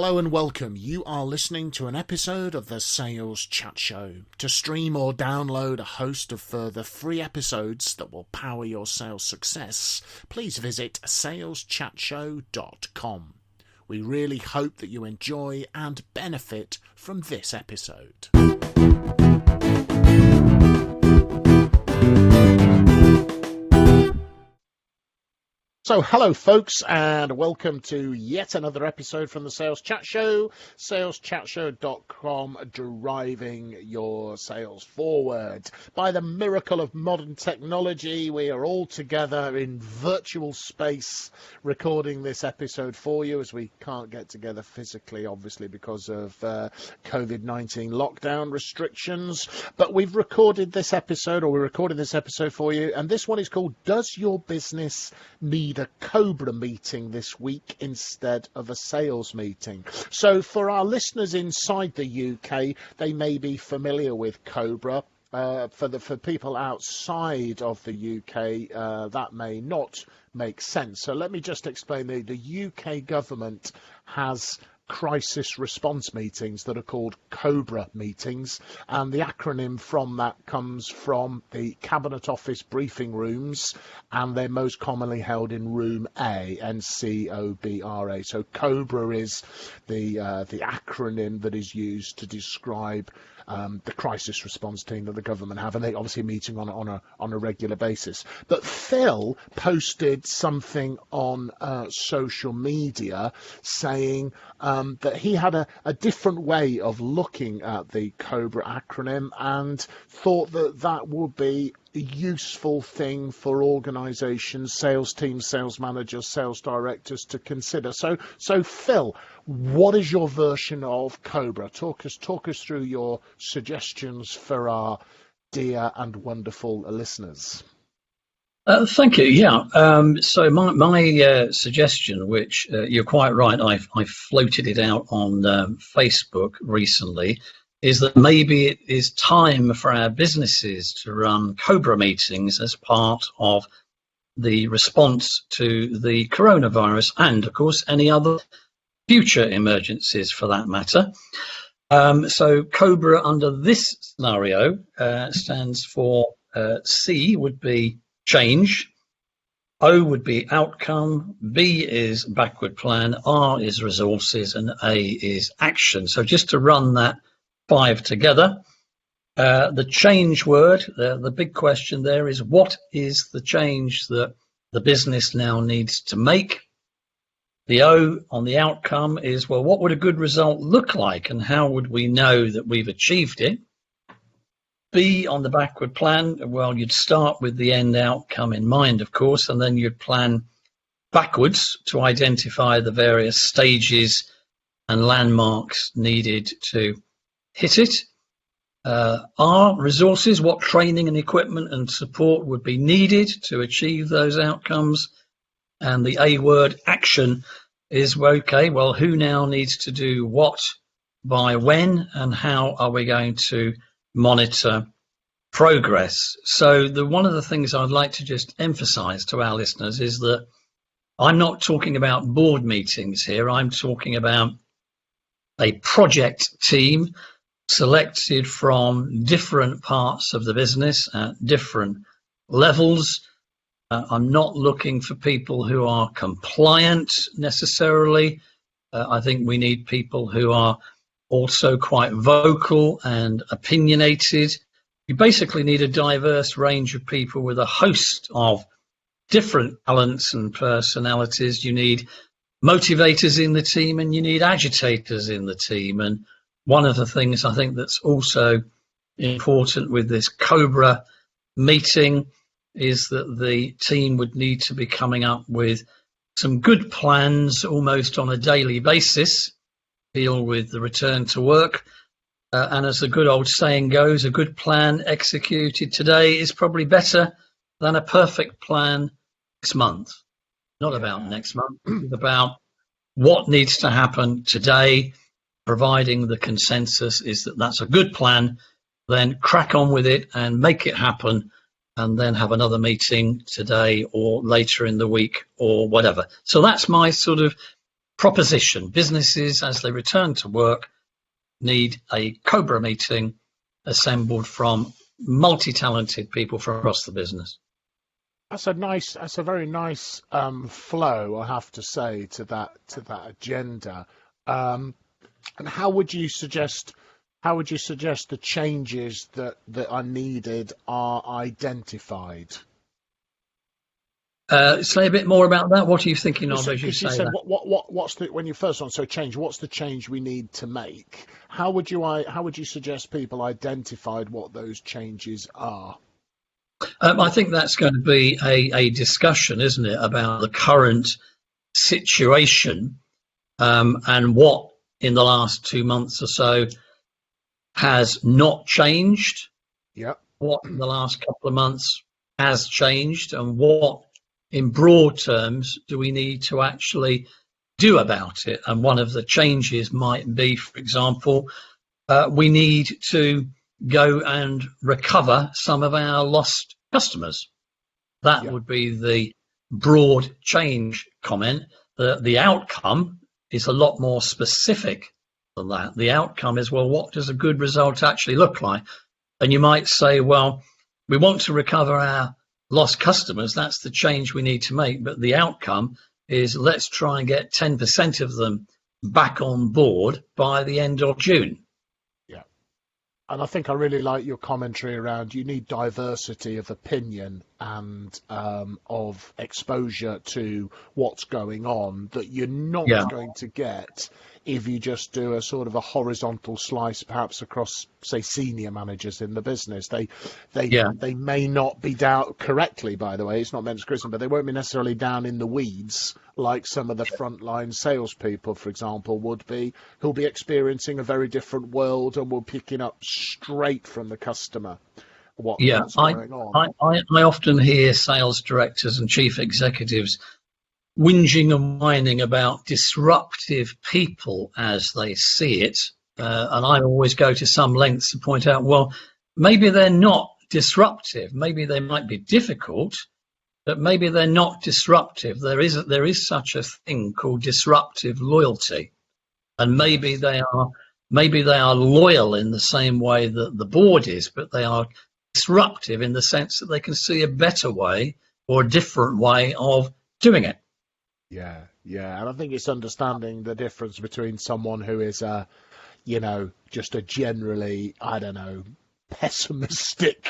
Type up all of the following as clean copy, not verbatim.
Hello and welcome. You are listening to an episode of the Sales Chat Show. To stream or download a host of further free episodes that will power your sales success, please visit saleschatshow.com. We really hope that you enjoy and benefit from this episode. So hello folks, and welcome to yet another episode from the Sales Chat Show, saleschatshow.com, driving your sales forward. By the miracle of modern technology, we are all together in virtual space recording this episode for you, as we can't get together physically, obviously, because of COVID-19 lockdown restrictions. But we've recorded this episode, or we're recording this episode for you, and this one is called Does Your Business Need a COBRA meeting this week instead of a sales meeting? So for our listeners inside the UK, they may be familiar with COBRA. For people outside of the UK, that may not make sense. So let me just explain. The UK government has crisis response meetings that are called COBRA meetings, and the acronym from that comes from the Cabinet Office briefing rooms, and they're most commonly held in Room A, NCOBRA. So COBRA is the acronym that is used to describe the crisis response team that the government have, and they obviously meeting on a regular basis. But Phil posted something on social media saying that he had a different way of looking at the COBRA acronym and thought that would be a useful thing for organisations, sales teams, sales managers, sales directors to consider. So Phil, what is your version of COBRA? Talk us through your suggestions for our dear and wonderful listeners. Thank you. Yeah. So my suggestion, which you're quite right, I floated it out on Facebook recently, is that maybe it is time for our businesses to run COBRA meetings as part of the response to the coronavirus and, of course, any other future emergencies for that matter. So COBRA under this scenario stands for C would be change, O would be outcome, B is backward plan, R is resources, and A is action. So just to run that 5 together, the change word, the big question there is, what is the change that the business now needs to make? The O on the outcome is, well, what would a good result look like, and how would we know that we've achieved it? B on the backward plan, well, you'd start with the end outcome in mind, of course, and then you'd plan backwards to identify the various stages and landmarks needed to hit it. R, resources, what training and equipment and support would be needed to achieve those outcomes. And the A word, action, is, okay, well, who now needs to do what, by when, and how are we going to monitor progress? So one of the things I'd like to just emphasize to our listeners is that I'm not talking about board meetings here. I'm talking about a project team selected from different parts of the business at different levels. I'm not looking for people who are compliant necessarily. I think we need people who are also quite vocal and opinionated. You basically need a diverse range of people with a host of different talents and personalities. You need motivators in the team and you need agitators in the team. And one of the things I think that's also important with this COBRA meeting is that the team would need to be coming up with some good plans almost on a daily basis, deal with the return to work. And as the good old saying goes, a good plan executed today is probably better than a perfect plan next month. Not about next month, it's about what needs to happen today, providing the consensus is that that's a good plan, then crack on with it and make it happen, and then have another meeting today or later in the week or whatever. So that's my sort of proposition. Businesses, as they return to work, need a COBRA meeting assembled from multi-talented people from across the business. That's a very nice flow, I have to say, to that agenda. And how would you suggest the changes that are needed are identified? Say a bit more about that. What are you thinking of as you say said, that? What's the, when you first on, so change, what's the change we need to make? How would you suggest people identified what those changes are? I think that's going to be a discussion, isn't it, about the current situation and what in the last 2 months or so has not changed. Yep. What in the last couple of months has changed, and what in broad terms do we need to actually do about it? And one of the changes might be, for example, we need to go and recover some of our lost customers. That would be the broad change comment. The outcome is a lot more specific than that. The outcome is, well, what does a good result actually look like? And you might say, well, we want to recover our lost customers. That's the change we need to make. But the outcome is, let's try and get 10% of them back on board by the end of June. And I think I really like your commentary around you need diversity of opinion and of exposure to what's going on that you're not going to get if you just do a sort of a horizontal slice, perhaps across, say, senior managers in the business. They may not be down correctly, by the way, it's not meant as criticism, but they won't be necessarily down in the weeds like some of the frontline salespeople, for example, would be, who'll be experiencing a very different world and will be picking up straight from the customer what's going on. I often hear sales directors and chief executives whinging and whining about disruptive people as they see it. And I always go to some lengths to point out, well, maybe they're not disruptive. Maybe they might be difficult, but maybe they're not disruptive. There is such a thing called disruptive loyalty. And maybe they are loyal in the same way that the board is, but they are disruptive in the sense that they can see a better way or a different way of doing it. Yeah, and I think it's understanding the difference between someone who is just a generally, pessimistic,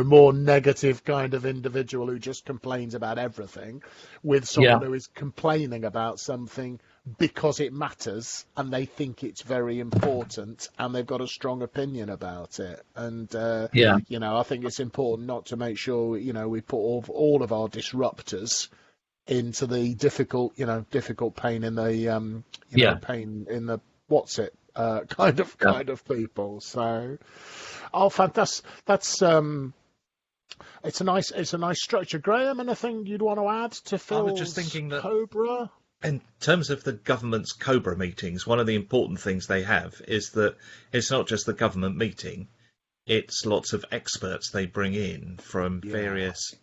more negative kind of individual who just complains about everything, with someone who is complaining about something because it matters and they think it's very important and they've got a strong opinion about it. And I think it's important not to make sure we put all of our disruptors into the difficult pain in the pain in the kind of people. So, fantastic. That's it's a nice structure, Graham. Anything you'd want to add to Phil's I was just thinking that COBRA? In terms of the government's COBRA meetings, one of the important things they have is that it's not just the government meeting; it's lots of experts they bring in from various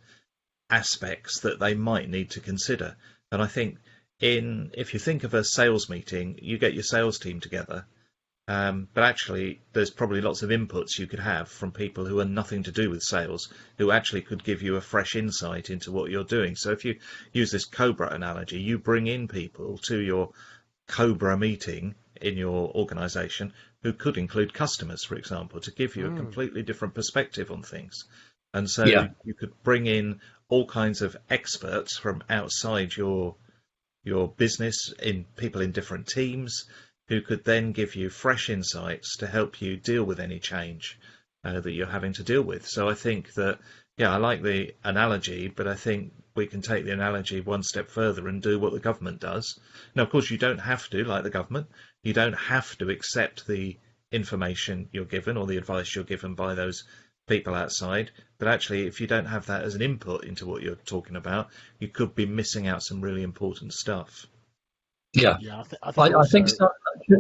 aspects that they might need to consider. And I think if you think of a sales meeting, you get your sales team together, but actually there's probably lots of inputs you could have from people who are nothing to do with sales, who actually could give you a fresh insight into what you're doing. So if you use this COBRA analogy, you bring in people to your COBRA meeting in your organization who could include customers, for example, to give you a completely different perspective on things. And so you could bring in all kinds of experts from outside your business, in people in different teams, who could then give you fresh insights to help you deal with any change that you're having to deal with. So I think that, I like the analogy, but I think we can take the analogy one step further and do what the government does. Now, of course, you don't have to, like the government, you don't have to accept the information you're given or the advice you're given by those people outside, but actually if you don't have that as an input into what you're talking about, you could be missing out some really important stuff. I think so.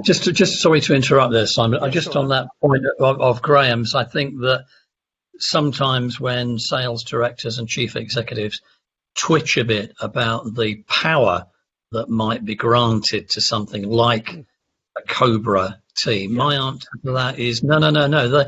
Just sorry to interrupt there, Simon. On that point of Graham's, I think that sometimes when sales directors and chief executives twitch a bit about the power that might be granted to something like a COBRA team? My answer to that is no.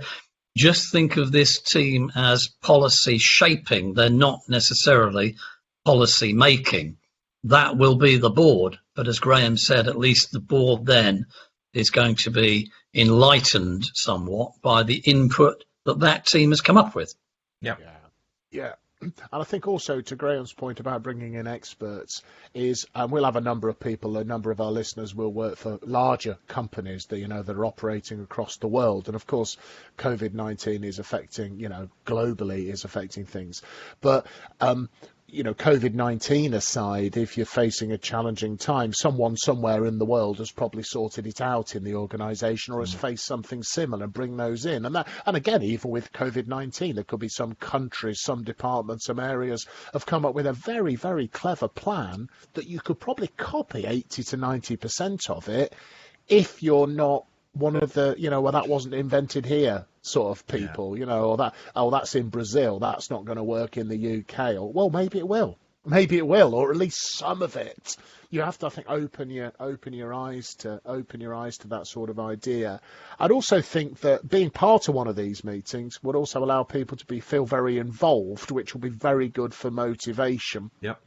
Just think of this team as policy shaping. They're not necessarily policy making. That will be the board. But as Graham said, at least the board then is going to be enlightened somewhat by the input that team has come up with. Yeah. And I think also to Graham's point about bringing in experts is, we'll have a number of people, a number of our listeners will work for larger companies that, that are operating across the world. And of course, COVID-19 is affecting, globally is affecting things. But, COVID-19 aside, if you're facing a challenging time, someone somewhere in the world has probably sorted it out in the organisation or has faced something similar. Bring those in. And again, even with COVID-19, there could be some countries, some departments, some areas have come up with a very, very clever plan that you could probably copy 80 to 90% of it if you're not one of the, that wasn't invented here sort of people, or that's in Brazil, that's not going to work in the UK, or well, maybe it will, or at least some of it. You have to, I think, open your eyes to that sort of idea. I'd also think that being part of one of these meetings would also allow people to feel very involved, which will be very good for motivation. Yep.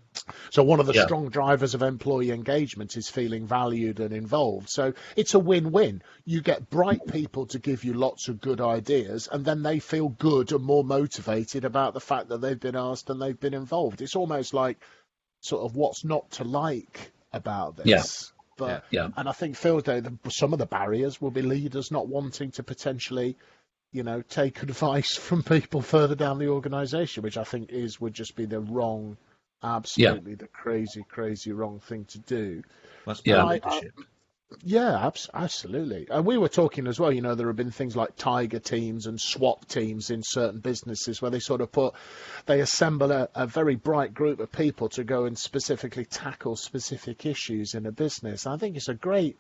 So one of the strong drivers of employee engagement is feeling valued and involved. So it's a win-win. You get bright people to give you lots of good ideas, and then they feel good and more motivated about the fact that they've been asked and they've been involved. It's almost like sort of what's not to like about this. And I think, Phil, some of the barriers will be leaders not wanting to potentially, take advice from people further down the organisation, which I think would just be the wrong. Absolutely, the crazy wrong thing to do. Must be leadership. Absolutely. And we were talking as well, there have been things like tiger teams and SWAT teams in certain businesses where they sort of they assemble a very bright group of people to go and specifically tackle specific issues in a business. I think it's a great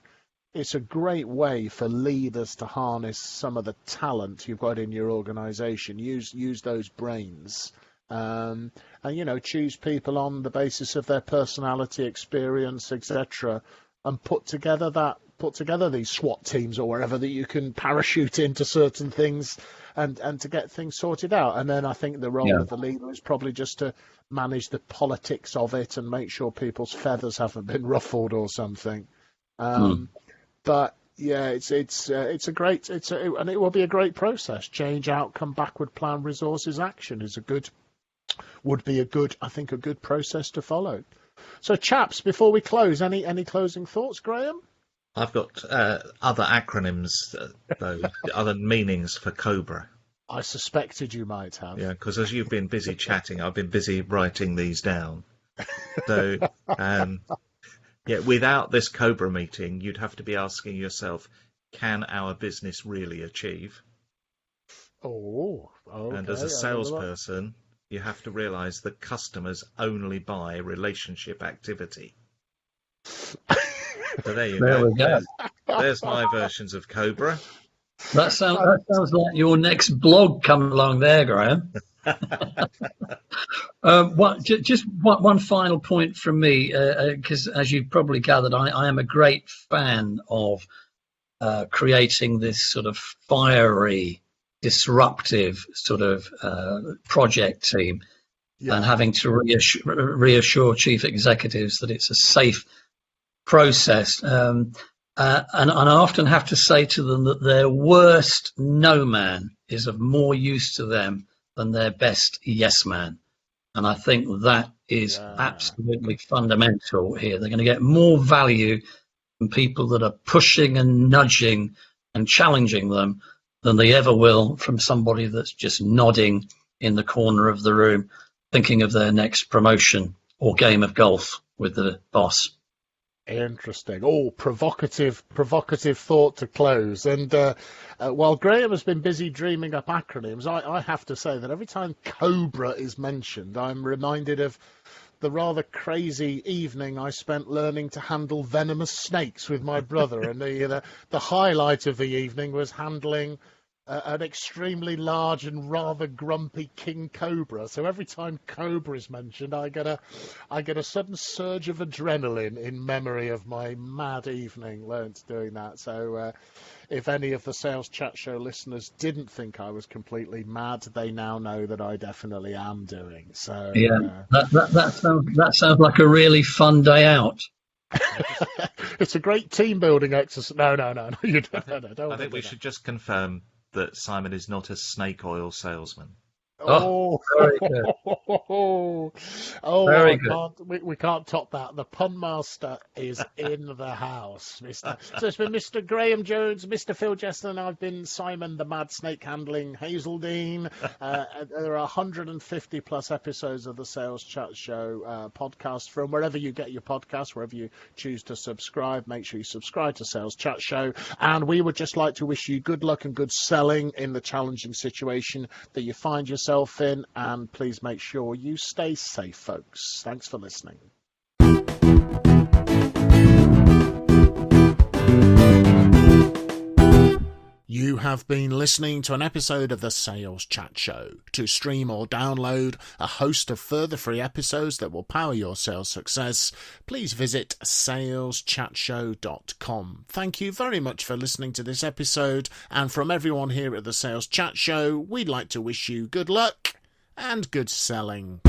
way for leaders to harness some of the talent you've got in your organisation, use those brains. And choose people on the basis of their personality, experience, etc., and put together these SWAT teams or wherever that you can parachute into certain things and to get things sorted out. And then I think the role of the leader is probably just to manage the politics of it and make sure people's feathers haven't been ruffled or something. But yeah, and it will be a great process. Change, outcome, backward plan, resources, action would be a good process to follow. So, chaps, before we close, any closing thoughts, Graham? I've got other acronyms, though, other meanings for COBRA. I suspected you might have. Yeah, because as you've been busy chatting, I've been busy writing these down. So, without this COBRA meeting, you'd have to be asking yourself, can our business really achieve? Oh, okay. And as a salesperson, you have to realise that customers only buy relationship activity. So there you go. We go. There's my versions of COBRA. That sounds like your next blog coming along there, Graham. Just one final point from me, because as you've probably gathered, I am a great fan of creating this sort of fiery, disruptive sort of project team, and having to reassure chief executives that it's a safe process. And I often have to say to them that their worst no man is of more use to them than their best yes man. And I think that is absolutely fundamental here. They're going to get more value from people that are pushing and nudging and challenging them than they ever will from somebody that's just nodding in the corner of the room, thinking of their next promotion or game of golf with the boss. Interesting. Oh, provocative thought to close. And while Graham has been busy dreaming up acronyms, I have to say that every time COBRA is mentioned, I'm reminded of the rather crazy evening I spent learning to handle venomous snakes with my brother. And the highlight of the evening was handling an extremely large and rather grumpy king cobra. So every time cobra is mentioned, I get a sudden surge of adrenaline in memory of my mad evening learnt doing that. So if any of the Sales Chat Show listeners didn't think I was completely mad, they now know that I definitely am doing. So Yeah, that sounds like a really fun day out. it's a great team building exercise. No, you don't. I think we should just confirm that Simon is not a snake oil salesman. Oh, very good. Very good. We can't top that. The pun master is in the house, Mister. So it's been Mr. Graham Jones, Mr. Phil Jester, and I've been Simon, the mad snake handling Hazeldine. There are 150 plus episodes of the Sales Chat Show podcast from wherever you get your podcast, wherever you choose to subscribe. Make sure you subscribe to Sales Chat Show, and we would just like to wish you good luck and good selling in the challenging situation that you find yourself in, and please make sure you stay safe, folks. Thanks for listening. You have been listening to an episode of the Sales Chat Show. To stream or download a host of further free episodes that will power your sales success, please visit saleschatshow.com. Thank you very much for listening to this episode, and from everyone here at the Sales Chat Show, we'd like to wish you good luck and good selling.